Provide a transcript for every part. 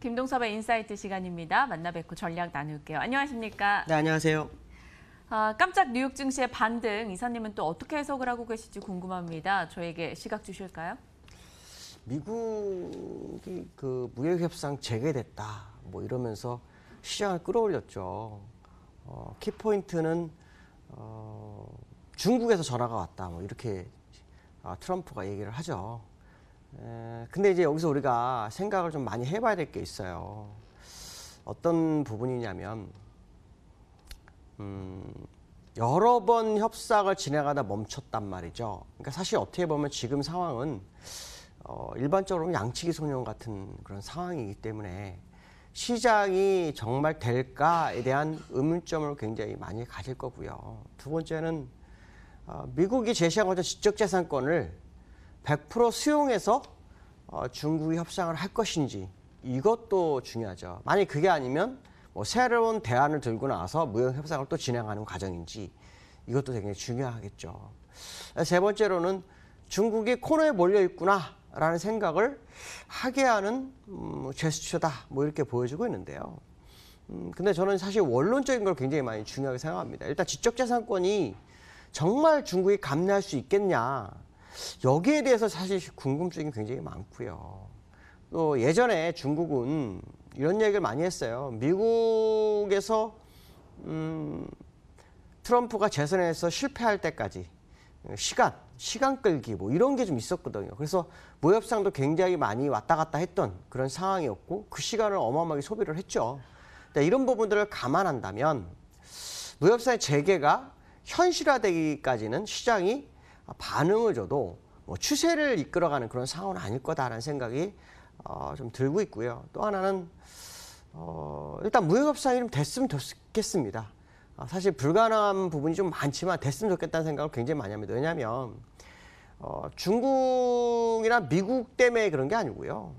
김동섭의 인사이트 시간입니다. 만나 뵙고 전략 나눌게요. 안녕하십니까? 네, 안녕하세요. 깜짝 뉴욕 증시의 반등, 이사님은 또 어떻게 해석을 하고 계실지 궁금합니다. 저에게 시각 주실까요? 미국이 그 무역 협상 재개됐다, 뭐 이러면서 시장을 끌어올렸죠. 키포인트는 중국에서 전화가 왔다, 뭐 이렇게 트럼프가 얘기를 하죠. 근데 이제 여기서 우리가 생각을 좀 많이 해봐야 될 게 있어요. 어떤 부분이냐면 여러 번 협상을 진행하다 멈췄단 말이죠. 그러니까 사실 어떻게 보면 지금 상황은 일반적으로 양치기 소년 같은 그런 상황이기 때문에 시장이 정말 될까에 대한 의문점을 굉장히 많이 가질 거고요. 두 번째는 미국이 제시한 지적재산권을 100% 수용해서 중국이 협상을 할 것인지, 이것도 중요하죠. 만약 그게 아니면 뭐 새로운 대안을 들고 나와서 무역 협상을 또 진행하는 과정인지, 이것도 굉장히 중요하겠죠. 세 번째로는 중국이 코너에 몰려 있구나라는 생각을 하게 하는 제스처다, 뭐 이렇게 보여지고 있는데요. 근데 저는 사실 원론적인 걸 굉장히 많이 중요하게 생각합니다. 일단 지적재산권이 정말 중국이 감내할 수 있겠냐, 여기에 대해서 사실 궁금증이 굉장히 많고요. 또 예전에 중국은 이런 얘기를 많이 했어요. 미국에서 트럼프가 재선에서 실패할 때까지 시간 끌기, 뭐 이런 게 좀 있었거든요. 그래서 무협상도 굉장히 많이 왔다 갔다 했던 그런 상황이었고, 그 시간을 어마어마하게 소비를 했죠. 이런 부분들을 감안한다면 무협상의 재개가 현실화되기까지는 시장이 반응을 줘도 뭐 추세를 이끌어가는 그런 상황은 아닐 거다라는 생각이 좀 들고 있고요. 또 하나는 일단 무역협상이 좀 됐으면 좋겠습니다. 사실 불가능한 부분이 좀 많지만 됐으면 좋겠다는 생각을 굉장히 많이 합니다. 왜냐하면 중국이나 미국 때문에 그런 게 아니고요.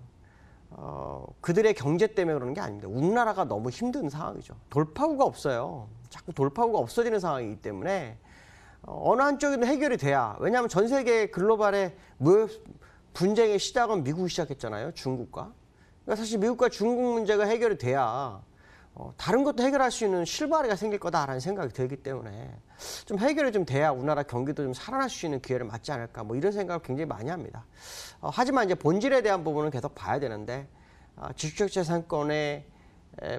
그들의 경제 때문에 그러는 게 아닙니다. 우리나라가 너무 힘든 상황이죠. 돌파구가 없어요. 자꾸 돌파구가 없어지는 상황이기 때문에 어느 한쪽에도 해결이 돼야, 왜냐하면 전 세계 글로벌의 무역 분쟁의 시작은 미국이 시작했잖아요. 중국과. 그러니까 사실 미국과 중국 문제가 해결이 돼야 다른 것도 해결할 수 있는 실바리가 생길 거다라는 생각이 들기 때문에 좀 해결이 좀 돼야 우리나라 경기도 좀 살아날 수 있는 기회를 맞지 않을까, 뭐 이런 생각을 굉장히 많이 합니다. 하지만 이제 본질에 대한 부분은 계속 봐야 되는데, 지적재산권의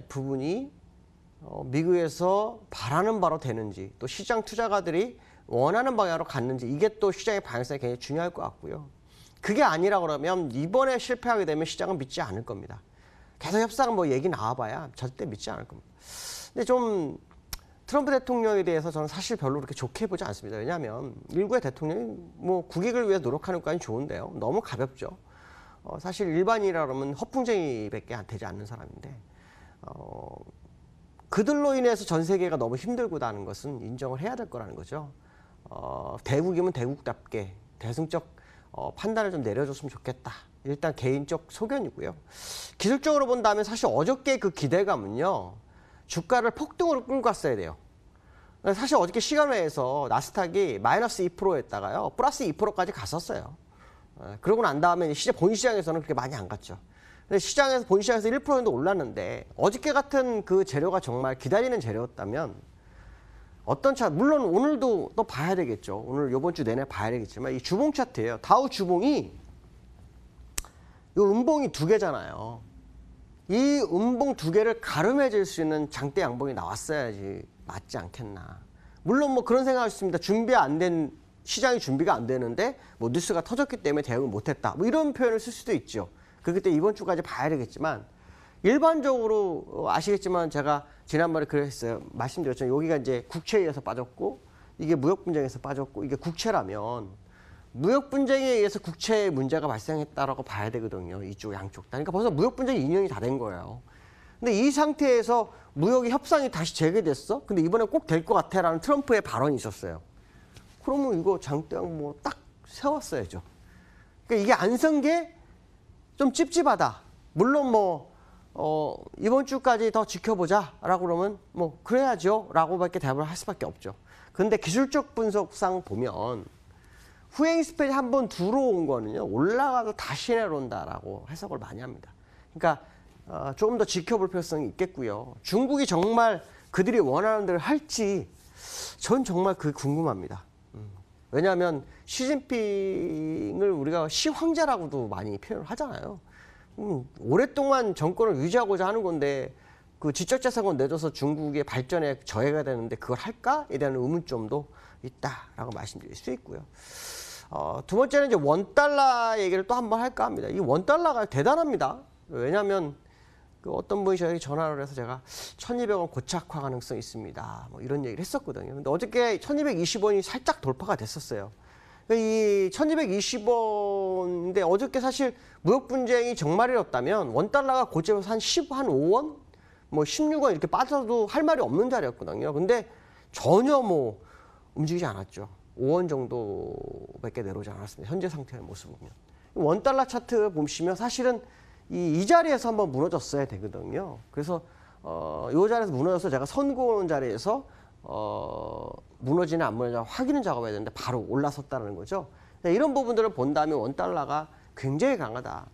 부분이 미국에서 바라는 바로 되는지, 또 시장 투자가들이 원하는 방향으로 갔는지, 이게 또 시장의 방향성이 굉장히 중요할 것 같고요. 그게 아니라 그러면 이번에 실패하게 되면 시장은 믿지 않을 겁니다. 계속 협상 뭐 얘기 나와봐야 절대 믿지 않을 겁니다. 근데 좀 트럼프 대통령에 대해서 저는 사실 별로 그렇게 좋게 보지 않습니다. 왜냐하면 일국의 대통령이 뭐 국익을 위해 노력하는 것까지는 좋은데요, 너무 가볍죠. 사실 일반인이라 그러면 허풍쟁이밖에 되지 않는 사람인데, 그들로 인해서 전 세계가 너무 힘들고다는 것은 인정을 해야 될 거라는 거죠. 대국이면 대국답게 대승적 판단을 좀 내려줬으면 좋겠다. 일단 개인적 소견이고요. 기술적으로 본다면 사실 어저께 그 기대감은요, 주가를 폭등으로 끌고 갔어야 돼요. 사실 어저께 시간외에서 나스닥이 마이너스 2%였다가요 플러스 2%까지 갔었어요. 그러고 난 다음에 본 시장에서는 그렇게 많이 안 갔죠. 근데 본 시장에서 1% 정도 올랐는데, 어저께 같은 그 재료가 정말 기다리는 재료였다면 물론 오늘도 또 봐야 되겠죠. 오늘 이번 주 내내 봐야 되겠지만, 이 주봉 차트예요. 다우 주봉이 이 음봉이 두 개잖아요. 이 음봉 두 개를 가름해질 수 있는 장대 양봉이 나왔어야지 맞지 않겠나. 물론 뭐 그런 생각할 수 있습니다. 시장이 준비가 안 되는데 뭐 뉴스가 터졌기 때문에 대응을 못했다, 뭐 이런 표현을 쓸 수도 있죠. 그렇기 때문에 이번 주까지 봐야 되겠지만, 일반적으로 아시겠지만 제가 지난번에 그랬어요. 말씀드렸죠. 여기가 이제 국채에 의해서 빠졌고, 이게 무역 분쟁에서 빠졌고, 이게 국채라면 무역 분쟁에 의해서 국채 문제가 발생했다라고 봐야 되거든요. 이쪽 양쪽 다. 그러니까 벌써 무역 분쟁이 2년이 다 된 거예요. 근데 이 상태에서 무역의 협상이 다시 재개됐어? 근데 이번에 꼭 될 것 같아라는 트럼프의 발언이 있었어요. 그러면 이거 장대양 뭐 딱 세웠어야죠. 그러니까 이게 안 선 게 좀 찝찝하다. 물론 뭐 이번 주까지 더 지켜보자라고 그러면 뭐 그래야죠 라고밖에 대답을 할 수밖에 없죠. 그런데 기술적 분석상 보면 후행 스펠이 한번 들어온 거는요, 올라가도 다시 내려온다라고 해석을 많이 합니다. 그러니까 조금 더 지켜볼 필요성이 있겠고요. 중국이 정말 그들이 원하는 대로 할지 전 정말 그게 궁금합니다. 왜냐하면 시진핑을 우리가 시황제라고도 많이 표현을 하잖아요. 오랫동안 정권을 유지하고자 하는 건데 그 지적재산권 내줘서 중국의 발전에 저해가 되는데 그걸 할까에 대한 의문점도 있다라고 말씀드릴 수 있고요. 두 번째는 이제 원달러 얘기를 또 한번 할까 합니다. 이 원달러가 대단합니다. 왜냐하면 그 어떤 분이 저에게 전화를 해서 제가 1,200원 고착화 가능성이 있습니다. 뭐 이런 얘기를 했었거든요. 근데 어저께 1,220원이 살짝 돌파가 됐었어요. 이 1,220원인데 어저께 사실 무역 분쟁이 정말이었다면 원달러가 고점에서 한 5원? 뭐 16원 이렇게 빠져도 할 말이 없는 자리였거든요. 근데 전혀 뭐 움직이지 않았죠. 5원 정도밖에 내려오지 않았습니다. 현재 상태의 모습을 보면. 원달러 차트 보시면 사실은 이 자리에서 한번 무너졌어야 되거든요. 그래서 이 자리에서 무너져서 제가 선고하는 자리에서 무너지나 안 무너지나 확인을 작업해야 되는데 바로 올라섰다는 거죠. 이런 부분들을 본다면 원달러가 굉장히 강하다.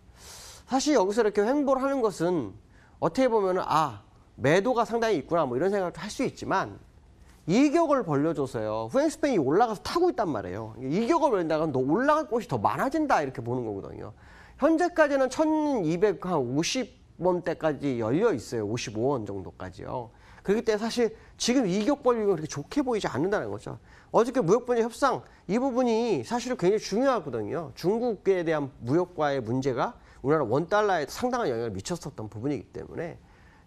사실 여기서 이렇게 횡보를 하는 것은 어떻게 보면은 매도가 상당히 있구나 뭐 이런 생각도 할 수 있지만 이격을 벌려줘서요. 후행스팬이 올라가서 타고 있단 말이에요. 이격을 벌린다가 너 올라갈 곳이 더 많아진다 이렇게 보는 거거든요. 현재까지는 1,250원대까지 열려 있어요. 55원 정도까지요. 그렇기 때문에 사실 지금 이격 벌리고 그렇게 좋게 보이지 않는다는 거죠. 어저께 무역분쟁 협상 이 부분이 사실은 굉장히 중요하거든요. 중국에 대한 무역과의 문제가 우리나라 원달러에 상당한 영향을 미쳤었던 부분이기 때문에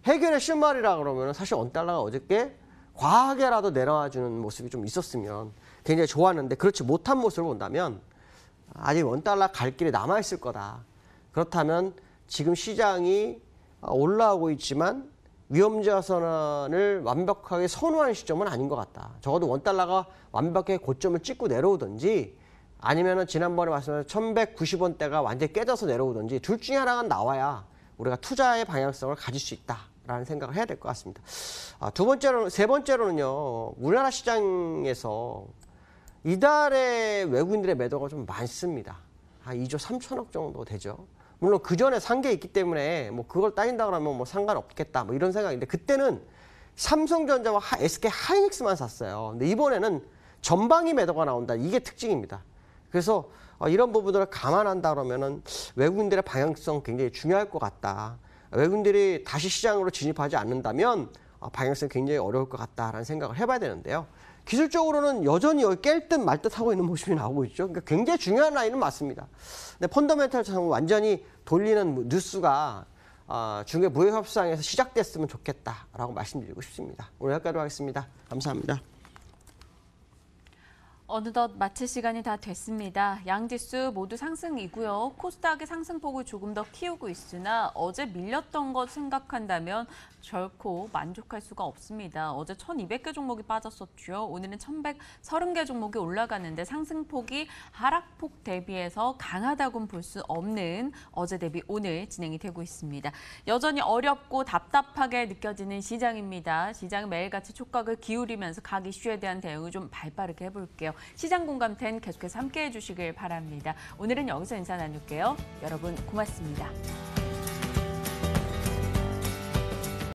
해결의 실마리라 그러면 사실 원달러가 어저께 과하게라도 내려와주는 모습이 좀 있었으면 굉장히 좋았는데 그렇지 못한 모습을 본다면 아직 원달러 갈 길이 남아있을 거다. 그렇다면 지금 시장이 올라오고 있지만 위험자산을 완벽하게 선호하는 시점은 아닌 것 같다. 적어도 원달러가 완벽하게 고점을 찍고 내려오든지 아니면은 지난번에 말씀하신 1,190원대가 완전히 깨져서 내려오든지 둘 중에 하나가 나와야 우리가 투자의 방향성을 가질 수 있다라는 생각을 해야 될 것 같습니다. 세 번째로는요. 우리나라 시장에서 이달에 외국인들의 매도가 좀 많습니다. 한 2조 3천억 정도 되죠. 물론 그 전에 산 게 있기 때문에 뭐 그걸 따진다 그러면 뭐 상관없겠다 뭐 이런 생각인데 그때는 삼성전자와 SK 하이닉스만 샀어요. 근데 이번에는 전방위 매도가 나온다. 이게 특징입니다. 그래서 이런 부분들을 감안한다 그러면은 외국인들의 방향성 굉장히 중요할 것 같다. 외국인들이 다시 시장으로 진입하지 않는다면 방향성이 굉장히 어려울 것 같다라는 생각을 해봐야 되는데요. 기술적으로는 여전히 여기 깰 듯 말 듯 하고 있는 모습이 나오고 있죠. 그러니까 굉장히 중요한 라인은 맞습니다. 근데 펀더멘탈처럼 완전히 돌리는 뉴스가 중국 무역협상에서 시작됐으면 좋겠다라고 말씀드리고 싶습니다. 오늘 여기까지 하겠습니다. 감사합니다. 어느덧 마칠 시간이 다 됐습니다. 양지수 모두 상승이고요. 코스닥의 상승폭을 조금 더 키우고 있으나 어제 밀렸던 것 생각한다면 결코 만족할 수가 없습니다. 어제 1,200개 종목이 빠졌었죠. 오늘은 1,130개 종목이 올라가는데 상승폭이 하락폭 대비해서 강하다고는 볼 수 없는 어제 대비 오늘 진행이 되고 있습니다. 여전히 어렵고 답답하게 느껴지는 시장입니다. 시장은 매일같이 촉각을 기울이면서 각 이슈에 대한 대응을 좀 발빠르게 해볼게요. 시장 공감텐 계속해서 함께해 주시길 바랍니다. 오늘은 여기서 인사 나눌게요. 여러분 고맙습니다.